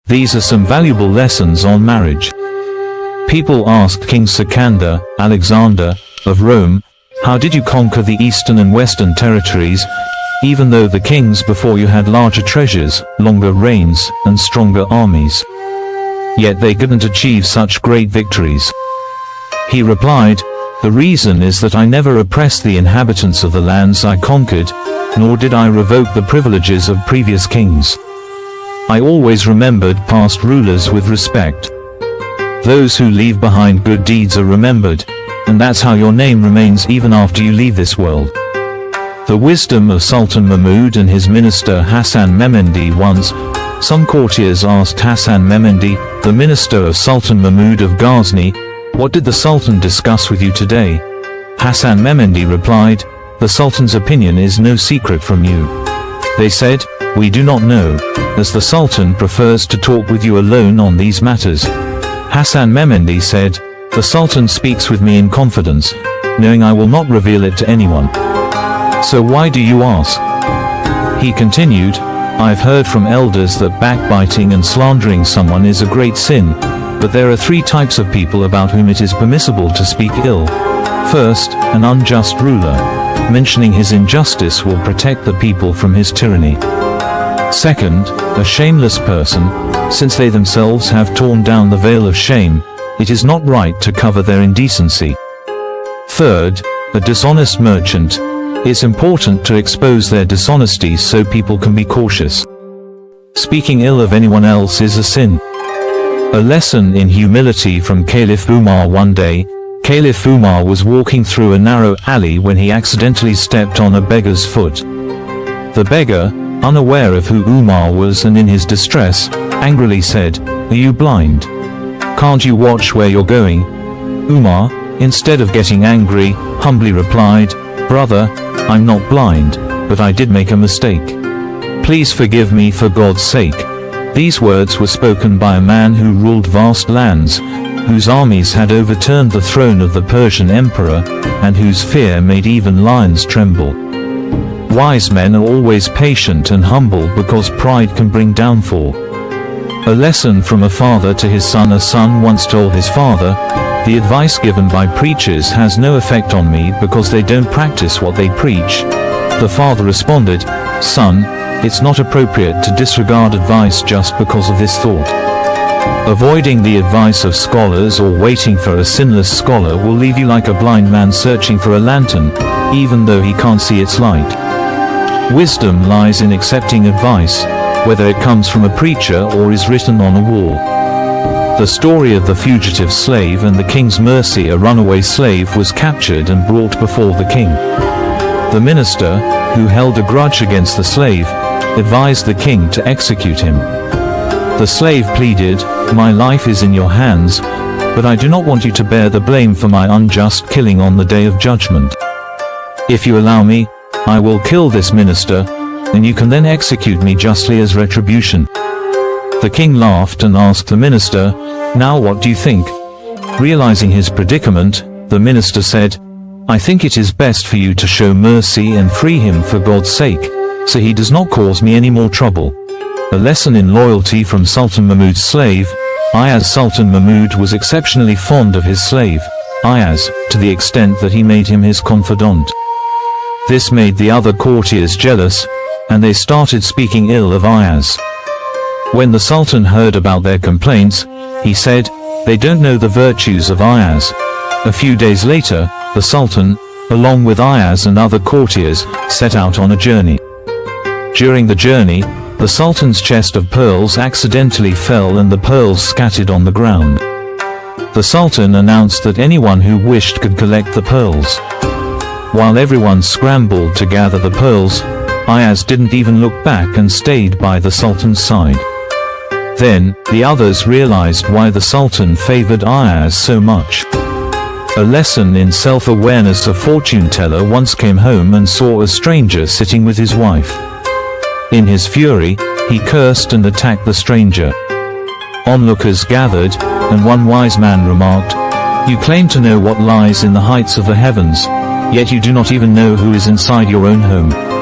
These are some valuable lessons on marriage. People asked King Sikander, Alexander, of Rome, "How did you conquer the eastern and western territories, even though the kings before you had larger treasures, longer reigns, and stronger armies? Yet they couldn't achieve such great victories." He replied, "The reason is that I never oppressed the inhabitants of the lands I conquered, nor did I revoke the privileges of previous kings. I always remembered past rulers with respect. Those who leave behind good deeds are remembered, and that's how your name remains even after you leave this world." The wisdom of Sultan Mahmud and his minister Hassan Memendi. Once, some courtiers asked Hassan Memendi, the minister of Sultan Mahmud of Ghazni, "What did the Sultan discuss with you today?" Hassan Memendi replied, "The Sultan's opinion is no secret from you." They said, "We do not know, as the Sultan prefers to talk with you alone on these matters." Hassan Memendi said, "The Sultan speaks with me in confidence, knowing I will not reveal it to anyone. So why do you ask?" He continued, "I've heard from elders that backbiting and slandering someone is a great sin, but there are 3 types of people about whom it is permissible to speak ill. First, an unjust ruler. Mentioning his injustice will protect the people from his tyranny. Second, a shameless person. Since they themselves have torn down the veil of shame, it is not right to cover their indecency. Third, a dishonest merchant. It's important to expose their dishonesty so people can be cautious. Speaking ill of anyone else is a sin." A lesson in humility from Caliph Umar. One day, Caliph Umar was walking through a narrow alley when he accidentally stepped on a beggar's foot. The beggar, unaware of who Umar was and in his distress, angrily said, "Are you blind? Can't you watch where you're going?" Umar, instead of getting angry, humbly replied, "Brother, I'm not blind, but I did make a mistake. Please forgive me for God's sake." These words were spoken by a man who ruled vast lands, whose armies had overturned the throne of the Persian emperor, and whose fear made even lions tremble. Wise men are always patient and humble because pride can bring downfall. A lesson from a father to his son. A son once told his father, "The advice given by preachers has no effect on me because they don't practice what they preach." The father responded, "Son, it's not appropriate to disregard advice just because of this thought. Avoiding the advice of scholars or waiting for a sinless scholar will leave you like a blind man searching for a lantern, even though he can't see its light." Wisdom lies in accepting advice, whether it comes from a preacher or is written on a wall. The story of the fugitive slave and the king's mercy. A runaway slave was captured and brought before the king. The minister, who held a grudge against the slave, advised the king to execute him. The slave pleaded, "My life is in your hands, but I do not want you to bear the blame for my unjust killing on the day of judgment. If you allow me, I will kill this minister, and you can then execute me justly as retribution." The king laughed and asked the minister, "Now what do you think?" Realizing his predicament, the minister said, "I think it is best for you to show mercy and free him for God's sake, so he does not cause me any more trouble." A lesson in loyalty from Sultan Mahmud's slave, Ayaz. Sultan Mahmud was exceptionally fond of his slave, Ayaz, to the extent that he made him his confidant. This made the other courtiers jealous, and they started speaking ill of Ayaz. When the Sultan heard about their complaints, he said, "They don't know the virtues of Ayaz." A few days later, the Sultan, along with Ayaz and other courtiers, set out on a journey. During the journey, the Sultan's chest of pearls accidentally fell and the pearls scattered on the ground. The Sultan announced that anyone who wished could collect the pearls. While everyone scrambled to gather the pearls, Ayaz didn't even look back and stayed by the Sultan's side. Then, the others realized why the Sultan favored Ayaz so much. A lesson in self-awareness. A fortune teller once came home and saw a stranger sitting with his wife. In his fury, he cursed and attacked the stranger. Onlookers gathered, and one wise man remarked, "You claim to know what lies in the heights of the heavens, yet you do not even know who is inside your own home."